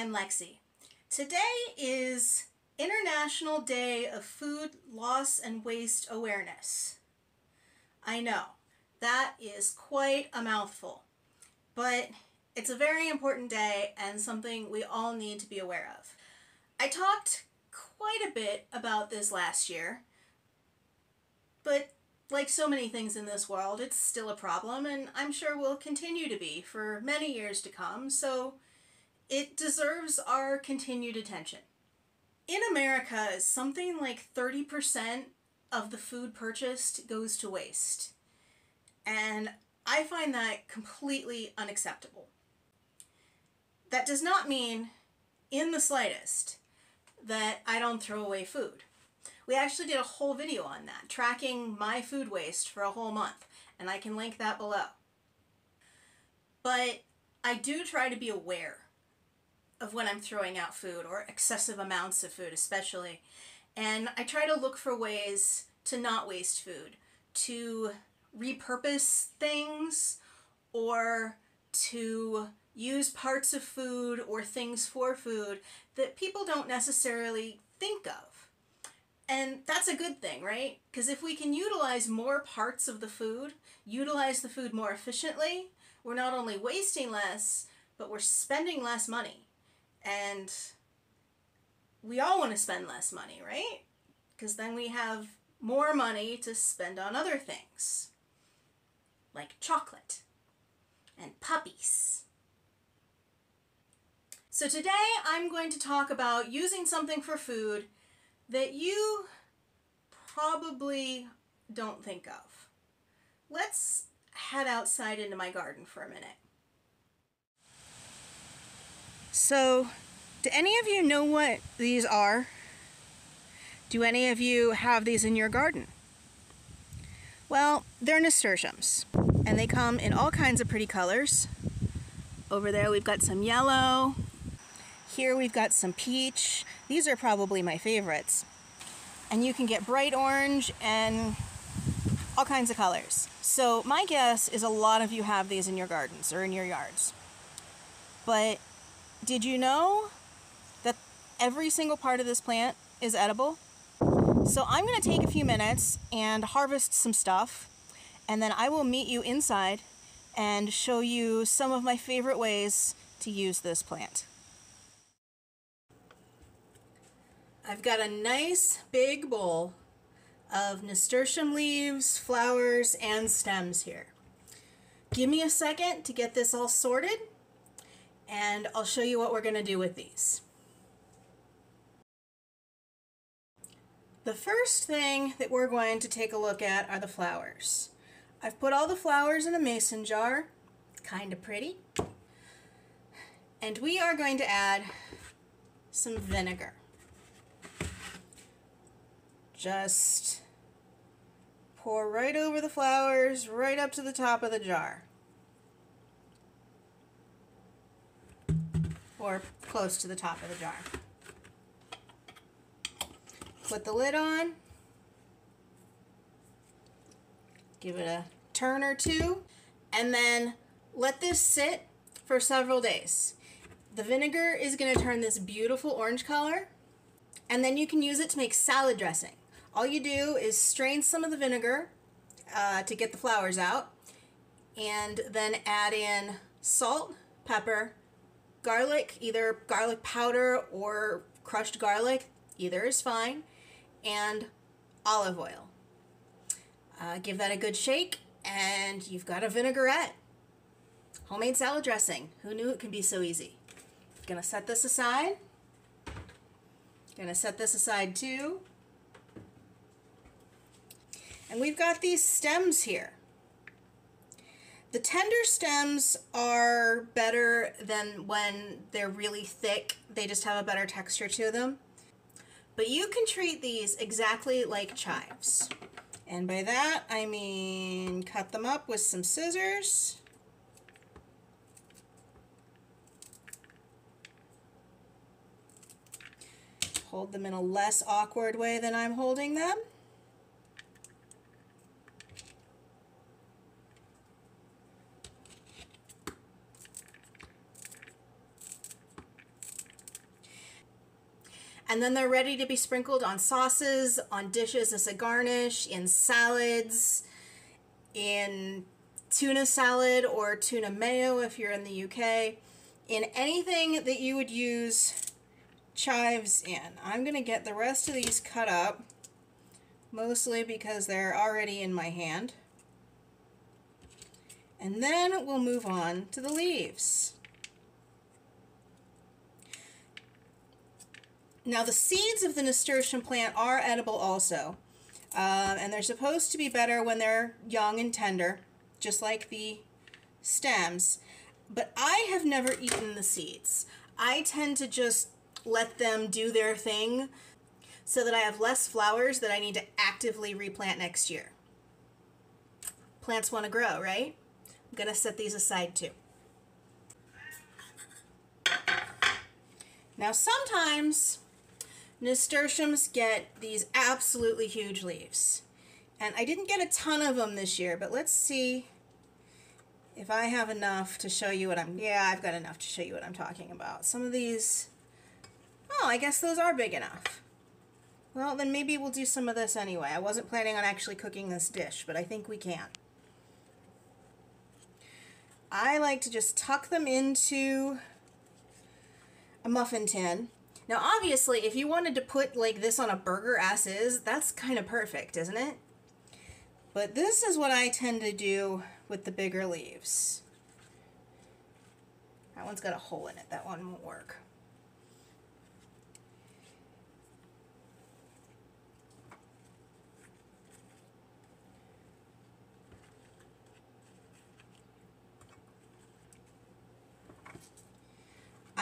I'm Lexi. Today is International Day of Food Loss and Waste Awareness. I know, that is quite a mouthful, but it's a very important day and something we all need to be aware of. I talked quite a bit about this last year, but like so many things in this world, it's still a problem, and I'm sure will continue to be for many years to come, so it deserves our continued attention. In America, something like 30% of the food purchased goes to waste, and I find that completely unacceptable. That does not mean, in the slightest, that I don't throw away food. We actually did a whole video on that, tracking my food waste for a whole month, and I can link that below. But I do try to be aware of when I'm throwing out food, or excessive amounts of food especially, and I try to look for ways to not waste food, to repurpose things, or to use parts of food or things for food that people don't necessarily think of. And that's a good thing, right? Because if we can utilize more parts of the food, utilize the food more efficiently, we're not only wasting less, but we're spending less money. And we all want to spend less money, right? Because then we have more money to spend on other things, like chocolate and puppies. So today I'm going to talk about using something for food that you probably don't think of. Let's head outside into my garden for a minute. So, do any of you know what these are? Do any of you have these in your garden? Well, they're nasturtiums, and they come in all kinds of pretty colors. Over there we've got some yellow. Here we've got some peach. These are probably my favorites. And you can get bright orange and all kinds of colors. So my guess is a lot of you have these in your gardens or in your yards. But did you know that every single part of this plant is edible? So I'm going to take a few minutes and harvest some stuff, and then I will meet you inside and show you some of my favorite ways to use this plant. I've got a nice big bowl of nasturtium leaves, flowers, and stems here. Give me a second to get this all sorted, and I'll show you what we're going to do with these. The first thing that we're going to take a look at are the flowers. I've put all the flowers in a mason jar, kind of pretty, and we are going to add some vinegar. Just pour right over the flowers, right up to the top of the jar. Or close to the top of the jar. Put the lid on. Give it a turn or two. And then let this sit for several days. The vinegar is going to turn this beautiful orange color. And then you can use it to make salad dressing. All you do is strain some of the vinegar to get the flowers out, and then add in salt, pepper, garlic, either garlic powder or crushed garlic, either is fine, and olive oil. Give that a good shake, and you've got a vinaigrette. Homemade salad dressing. Who knew it could be so easy? Gonna set this aside. Gonna set this aside too. And we've got these stems here. The tender stems are better than when they're really thick. They just have a better texture to them. But you can treat these exactly like chives. And by that, I mean cut them up with some scissors. Hold them in a less awkward way than I'm holding them. And then they're ready to be sprinkled on sauces, on dishes as a garnish, in salads, in tuna salad or tuna mayo if you're in the UK, in anything that you would use chives in. I'm going to get the rest of these cut up, mostly because they're already in my hand. And then we'll move on to the leaves. Now the seeds of the nasturtium plant are edible also, and they're supposed to be better when they're young and tender, just like the stems. But I have never eaten the seeds. I tend to just let them do their thing so that I have less flowers that I need to actively replant next year. Plants want to grow, right? I'm going to set these aside too. Now sometimes nasturtiums get these absolutely huge leaves. And I didn't get a ton of them this year, but let's see if I have enough to show you what I've got enough to show you what I'm talking about. Some of these, oh, I guess those are big enough. Well, then maybe we'll do some of this anyway. I wasn't planning on actually cooking this dish, but I think we can. I like to just tuck them into a muffin tin. Now obviously if you wanted to put like this on a burger as is, that's kind of perfect, isn't it? But this is what I tend to do with the bigger leaves. That one's got a hole in it, that one won't work.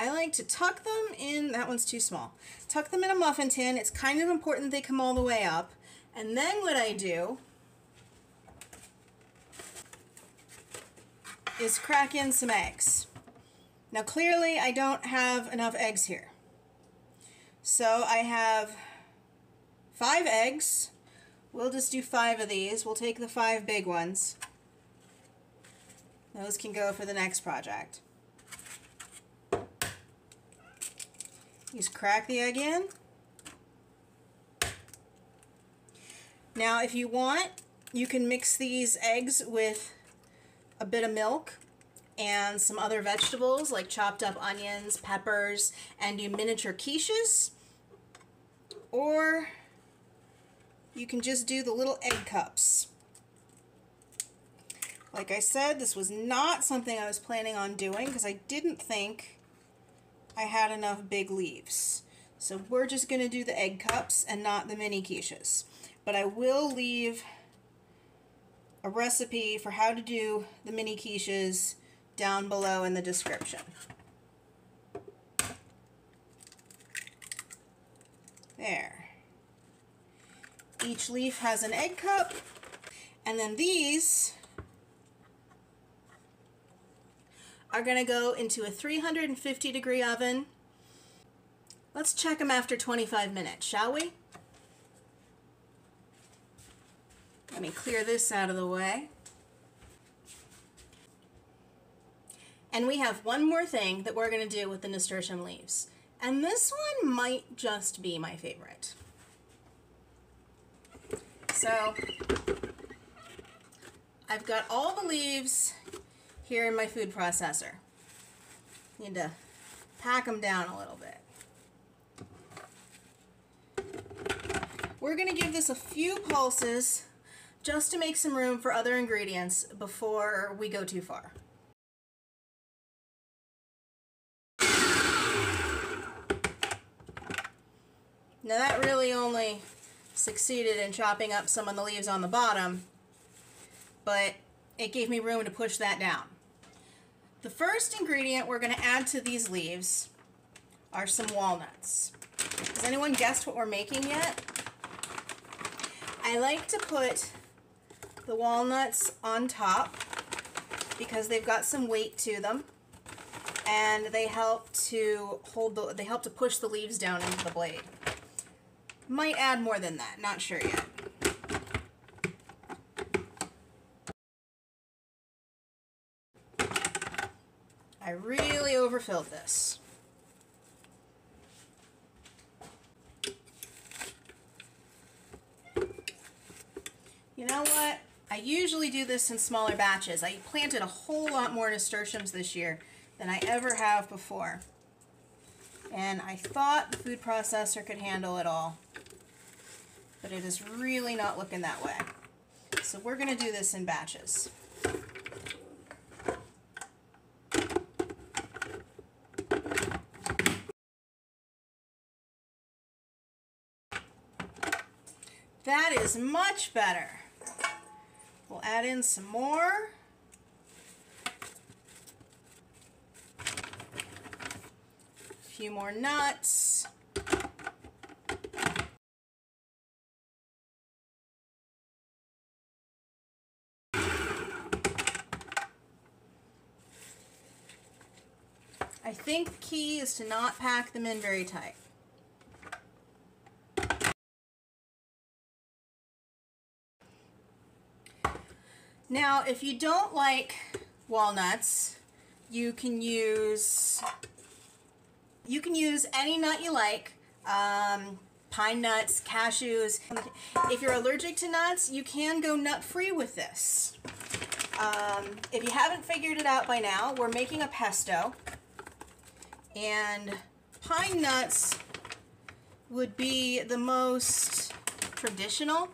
I like to tuck them in, that one's too small, tuck them in a muffin tin. It's kind of important they come all the way up. And then what I do is crack in some eggs. Now clearly I don't have enough eggs here. So I have 5 eggs. We'll just do 5 of these. We'll take the 5 big ones. Those can go for the next project. Just crack the egg in. Now if you want, you can mix these eggs with a bit of milk and some other vegetables like chopped up onions, peppers, and do miniature quiches. Or you can just do the little egg cups. Like I said, this was not something I was planning on doing because I didn't think I had enough big leaves. So we're just going to do the egg cups and not the mini quiches. But I will leave a recipe for how to do the mini quiches down below in the description. There. Each leaf has an egg cup, and then these are going to go into a 350-degree oven. Let's check them after 25 minutes, shall we? Let me clear this out of the way. And we have one more thing that we're going to do with the nasturtium leaves. And this one might just be my favorite. So, I've got all the leaves here in my food processor. Need to pack them down a little bit. We're going to give this a few pulses just to make some room for other ingredients before we go too far. Now that really only succeeded in chopping up some of the leaves on the bottom, but it gave me room to push that down. The first ingredient we're going to add to these leaves are some walnuts. Has anyone guessed what we're making yet? I like to put the walnuts on top because they've got some weight to them and they help to push the leaves down into the blade. Might add more than that, not sure yet. I really overfilled this. You know what? I usually do this in smaller batches. I planted a whole lot more nasturtiums this year than I ever have before. And I thought the food processor could handle it all. But it is really not looking that way. So we're going to do this in batches. That is much better. We'll add in some more. A few more nuts. I think the key is to not pack them in very tight. Now, if you don't like walnuts, you can use any nut you like, pine nuts, cashews. If you're allergic to nuts, you can go nut-free with this. If you haven't figured it out by now, we're making a pesto, and pine nuts would be the most traditional,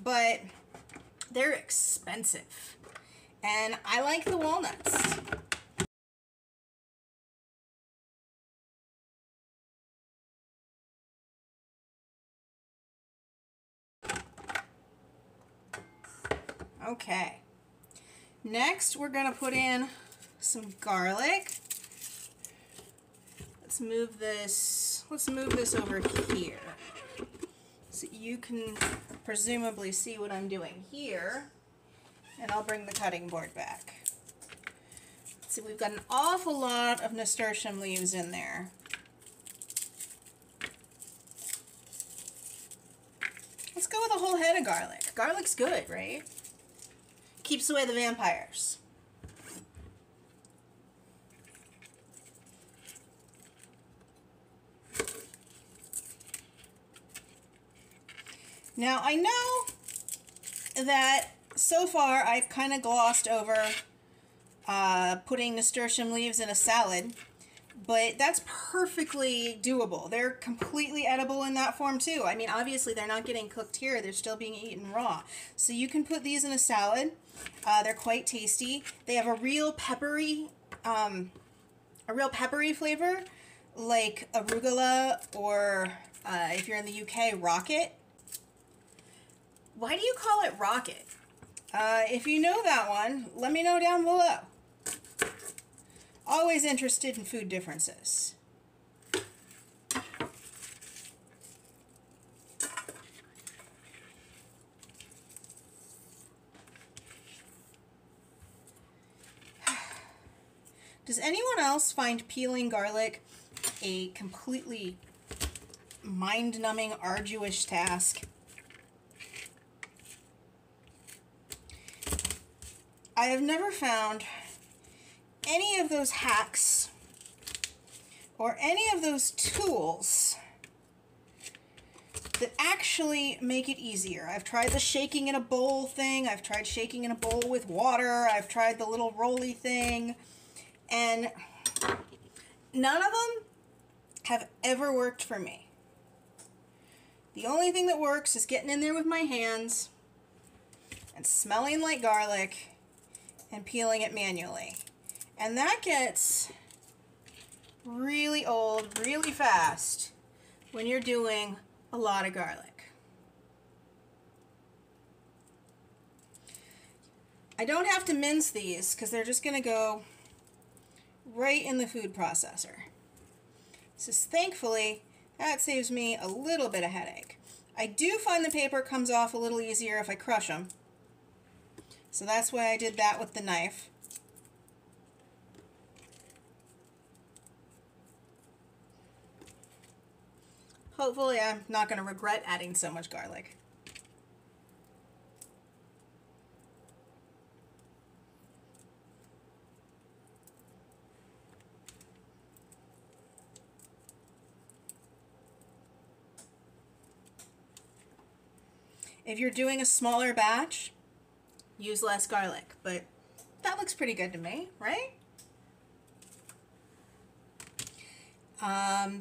but they're expensive, and I like the walnuts. Okay, next we're going to put in some garlic. Let's move this over here so you can presumably see what I'm doing here, and I'll bring the cutting board back. See, we've got an awful lot of nasturtium leaves in there. Let's go with a whole head of garlic. Garlic's good, right? Keeps away the vampires. Now, I know that so far I've kind of glossed over putting nasturtium leaves in a salad, but that's perfectly doable. They're completely edible in that form too. I mean, obviously they're not getting cooked here, they're still being eaten raw. So you can put these in a salad. They're quite tasty. They have a real peppery flavor, like arugula, or if you're in the UK, rocket. Why do you call it rocket? If you know that one, let me know down below. Always interested in food differences. Does anyone else find peeling garlic a completely mind-numbing, arduous task? I have never found any of those hacks or any of those tools that actually make it easier. I've tried the shaking in a bowl thing. I've tried shaking in a bowl with water. I've tried the little rolly thing. And none of them have ever worked for me. The only thing that works is getting in there with my hands and smelling like garlic and peeling it manually. And that gets really old really fast when you're doing a lot of garlic. I don't have to mince these because they're just going to go right in the food processor. So thankfully, that saves me a little bit of headache. I do find the paper comes off a little easier if I crush them. So that's why I did that with the knife. Hopefully I'm not going to regret adding so much garlic. If you're doing a smaller batch, use less garlic, but that looks pretty good to me, right?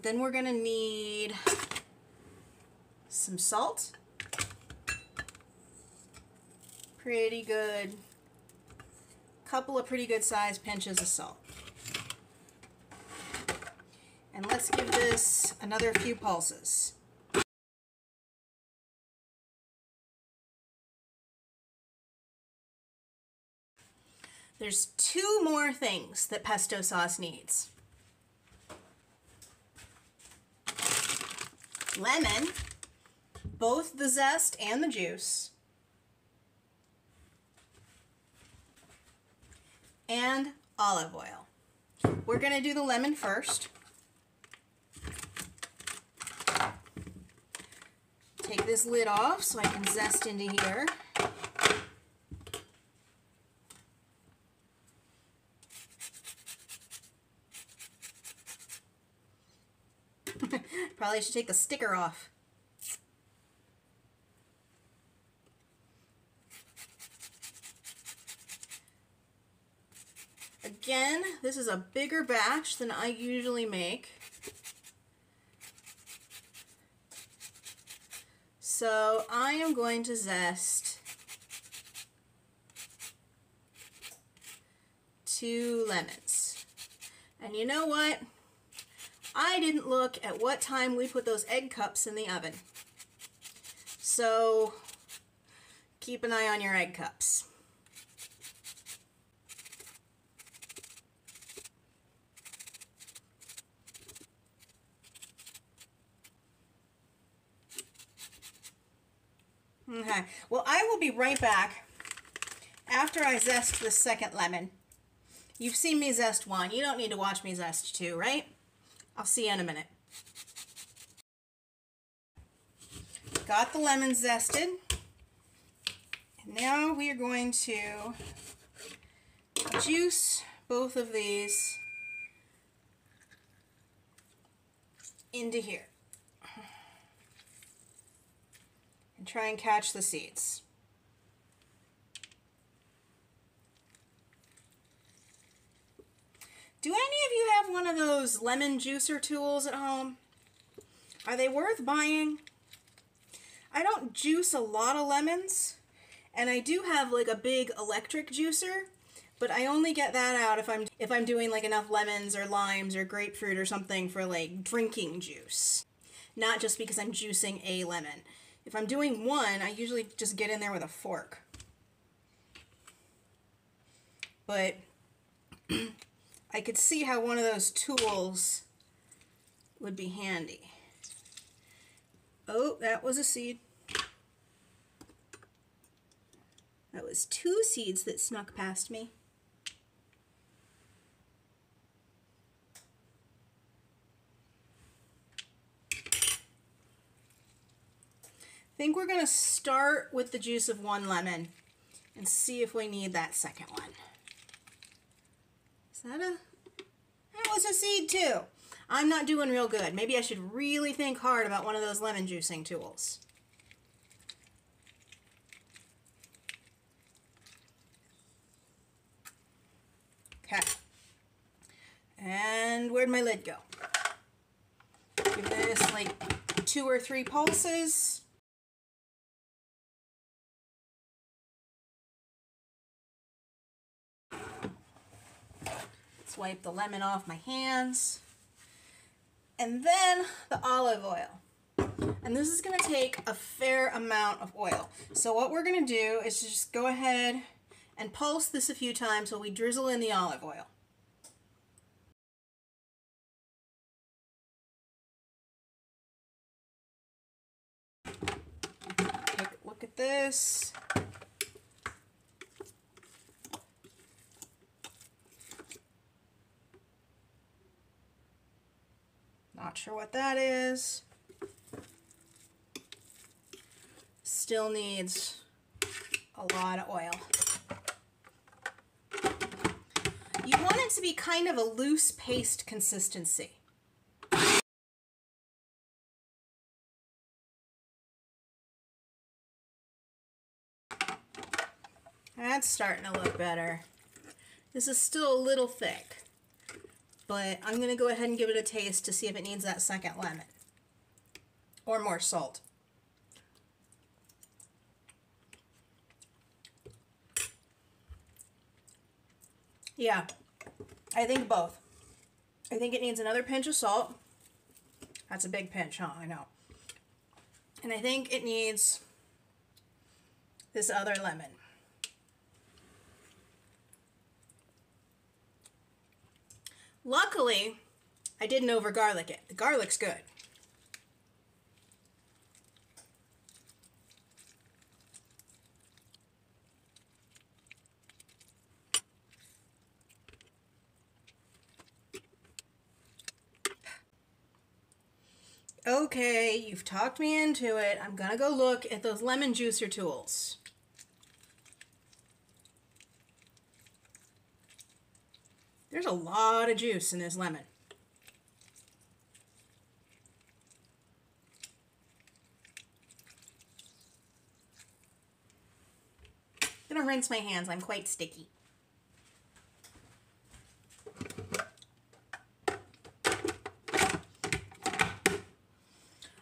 Then we're gonna need some salt. Pretty good. Couple of pretty good sized pinches of salt. And let's give this another few pulses. There's two more things that pesto sauce needs. Lemon, both the zest and the juice, and olive oil. We're going to do the lemon first. Take this lid off so I can zest into here. Probably should take the sticker off. Again, this is a bigger batch than I usually make. So I am going to zest 2 lemons. And you know what? I didn't look at what time we put those egg cups in the oven. So keep an eye on your egg cups. Okay, well, I will be right back after I zest the second lemon. You've seen me zest 1. You don't need to watch me zest 2, right? I'll see you in a minute. Got the lemon zested. And now we are going to juice both of these into here. And try and catch the seeds. Do any of you have one of those lemon juicer tools at home? Are they worth buying? I don't juice a lot of lemons, and I do have like a big electric juicer, but I only get that out if I'm doing like enough lemons or limes or grapefruit or something for like drinking juice. Not just because I'm juicing a lemon. If I'm doing one, I usually just get in there with a fork. But I could see how one of those tools would be handy. Oh, that was a seed. That was 2 seeds that snuck past me. I think we're going to start with the juice of 1 lemon and see if we need that second one. Is that a... That was a seed too. I'm not doing real good. Maybe I should really think hard about one of those lemon juicing tools. Okay. And where'd my lid go? Give this like 2 or 3 pulses. Let's wipe the lemon off my hands. And then the olive oil. And this is going to take a fair amount of oil. So what we're going to do is just go ahead and pulse this a few times while we drizzle in the olive oil. Take a look at this. Not sure what that is. Still needs a lot of oil. You want it to be kind of a loose paste consistency. That's starting to look better. This is still a little thick, but I'm going to go ahead and give it a taste to see if it needs that second lemon or more salt. Yeah, I think both. I think it needs another pinch of salt. That's a big pinch, huh? I know. And I think it needs this other lemon. Luckily, I didn't over garlic it. The garlic's good. Okay, you've talked me into it. I'm gonna go look at those lemon juicer tools. There's a lot of juice in this lemon. I'm gonna rinse my hands. I'm quite sticky.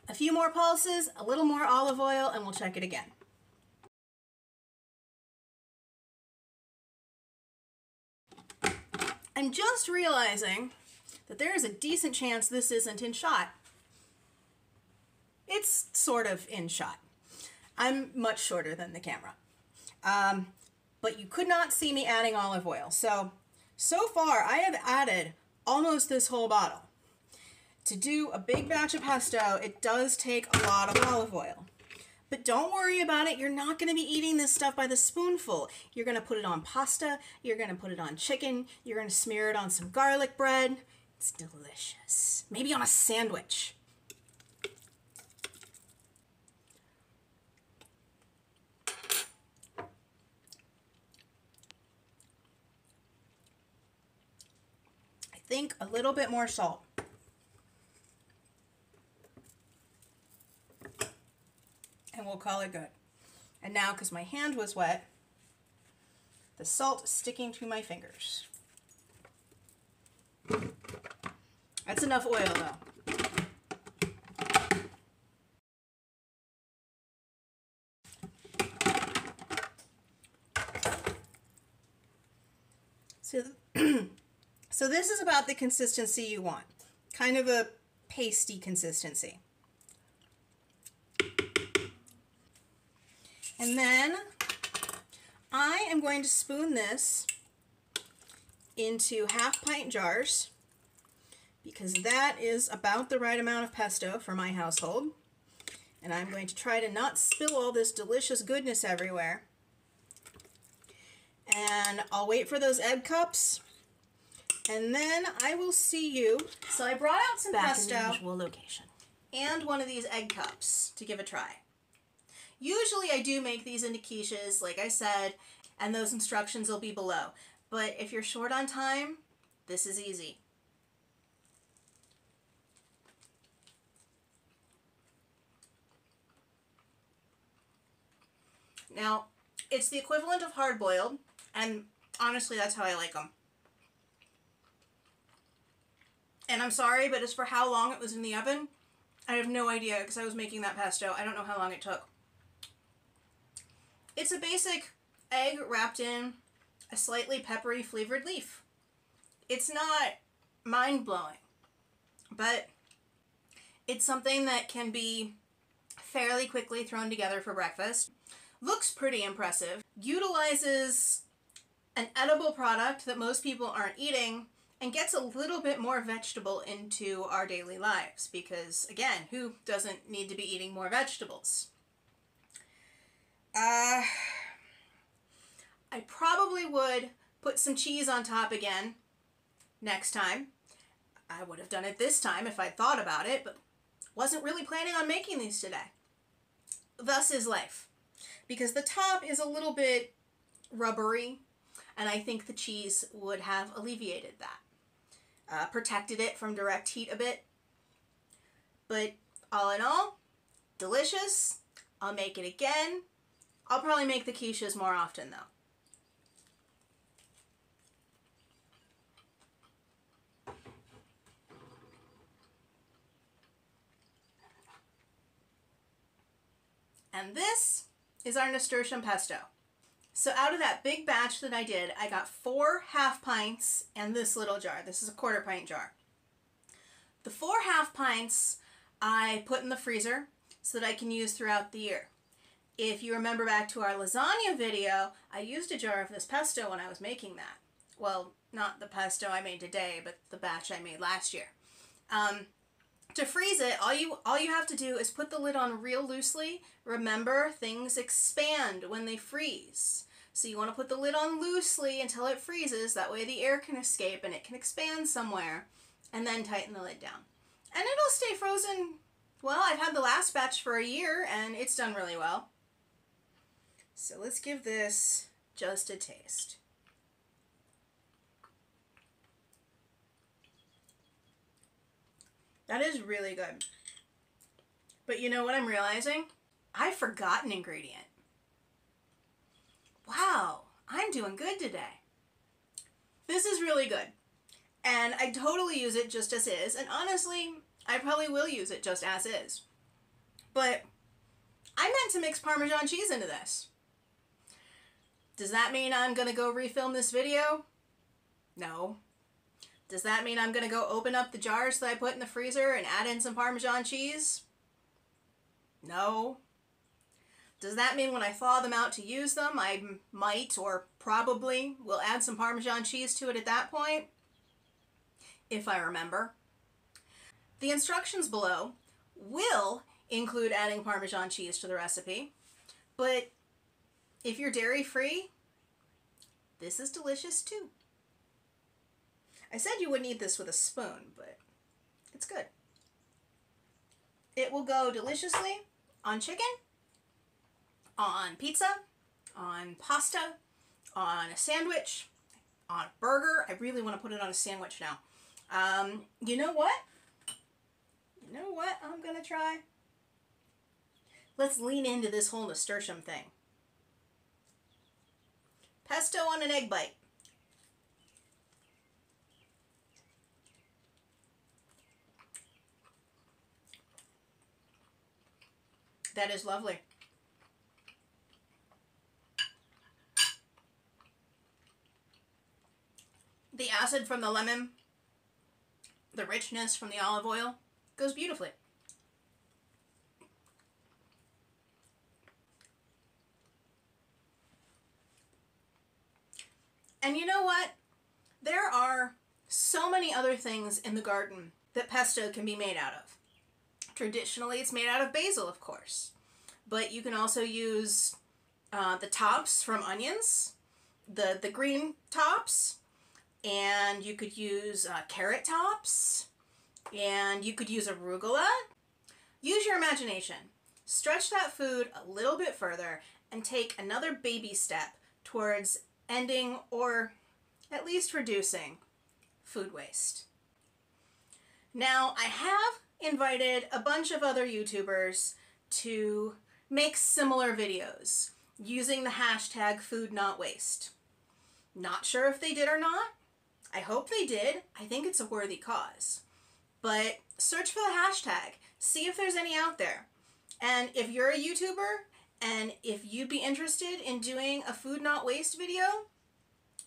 A few more pulses, a little more olive oil, and we'll check it again. I'm just realizing that there is a decent chance this isn't in shot. It's sort of in shot. I'm much shorter than the camera. But you could not see me adding olive oil. So far I have added almost this whole bottle. To do a big batch of pesto, it does take a lot of olive oil. But don't worry about it. You're not going to be eating this stuff by the spoonful. You're going to put it on pasta. You're going to put it on chicken. You're going to smear it on some garlic bread. It's delicious. Maybe on a sandwich. I think a little bit more salt. And we'll call it good. And now, because my hand was wet, the salt is sticking to my fingers. That's enough oil, though. So this is about the consistency you want. Kind of a pasty consistency. And then I am going to spoon this into half-pint jars because that is about the right amount of pesto for my household. And I'm going to try to not spill all this delicious goodness everywhere. And I'll wait for those egg cups, and then I will see you. So I brought out some pesto in the usual location and one of these egg cups to give a try. Usually I do make these into quiches, like I said, and those instructions will be below. But if you're short on time, this is easy. Now, it's the equivalent of hard-boiled, and honestly, that's how I like them. And I'm sorry, but as for how long it was in the oven, I have no idea because I was making that pesto. I don't know how long it took. It's a basic egg wrapped in a slightly peppery flavored leaf. It's not mind-blowing, but it's something that can be fairly quickly thrown together for breakfast. Looks pretty impressive. Utilizes an edible product that most people aren't eating and gets a little bit more vegetable into our daily lives because, again, who doesn't need to be eating more vegetables? I probably would put some cheese on top again next time. I would have done it this time if I'd thought about it, but wasn't really planning on making these today. Thus is life. Because the top is a little bit rubbery, and I think the cheese would have alleviated that. Protected it from direct heat a bit. But all in all, delicious. I'll make it again. I'll probably make the quiches more often though. And this is our nasturtium pesto. So out of that big batch that I did, I got 4 half pints and this little jar. This is a 1/4 pint jar. The 4 half pints I put in the freezer so that I can use throughout the year. If you remember back to our lasagna video, I used a jar of this pesto when I was making that. Well, not the pesto I made today, but the batch I made last year. To freeze it, all you have to do is put the lid on real loosely. Remember, things expand when they freeze. So you want to put the lid on loosely until it freezes. That way the air can escape and it can expand somewhere. And then tighten the lid down. And it'll stay frozen. Well, I've had the last batch for a year and it's done really well. So let's give this just a taste. That is really good. But you know what I'm realizing? I forgot an ingredient. Wow, I'm doing good today. This is really good. And I totally use it just as is. And honestly, I probably will use it just as is. But I meant to mix Parmesan cheese into this. Does that mean I'm going to go refilm this video? No. Does that mean I'm going to go open up the jars that I put in the freezer and add in some Parmesan cheese? No. Does that mean when I thaw them out to use them, I might or probably will add some Parmesan cheese to it at that point? If I remember. The instructions below will include adding Parmesan cheese to the recipe, but if you're dairy-free, this is delicious too. I said you wouldn't eat this with a spoon, but it's good. It will go deliciously on chicken, on pizza, on pasta, on a sandwich, on a burger. I really want to put it on a sandwich now. You know what? You know what I'm going to try? Let's lean into this whole nasturtium thing. Pesto on an egg bite. That is lovely. The acid from the lemon, the richness from the olive oil, goes beautifully. And you know what? There are so many other things in the garden that pesto can be made out of. Traditionally, it's made out of basil, of course. But you can also use the tops from onions, the green tops, and you could use carrot tops, and you could use arugula. Use your imagination. Stretch that food a little bit further and take another baby step towards ending or at least reducing food waste. Now, I have invited a bunch of other YouTubers to make similar videos using the hashtag #FoodNotWaste. Not sure if they did or not. I hope they did. I think it's a worthy cause. But search for the hashtag. See if there's any out there. And if you're a YouTuber and if you'd be interested in doing a food not waste video,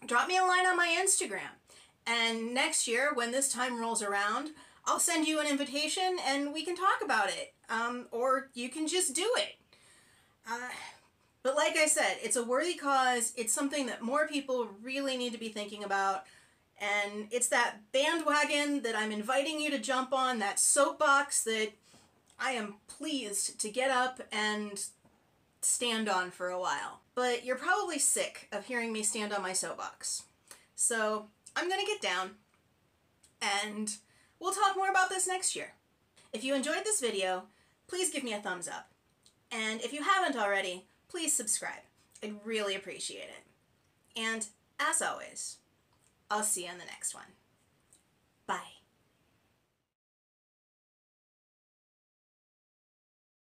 drop me a line on my Instagram. And next year, when this time rolls around, I'll send you an invitation and we can talk about it. Or you can just do it. But like I said, it's a worthy cause. It's something that more people really need to be thinking about. And it's that bandwagon that I'm inviting you to jump on, that soapbox that I am pleased to get up and stand on for a while. But you're probably sick of hearing me stand on my soapbox. So I'm gonna get down and we'll talk more about this next year. If you enjoyed this video, please give me a thumbs up. And if you haven't already, please subscribe. I'd really appreciate it. And as always, I'll see you in the next one.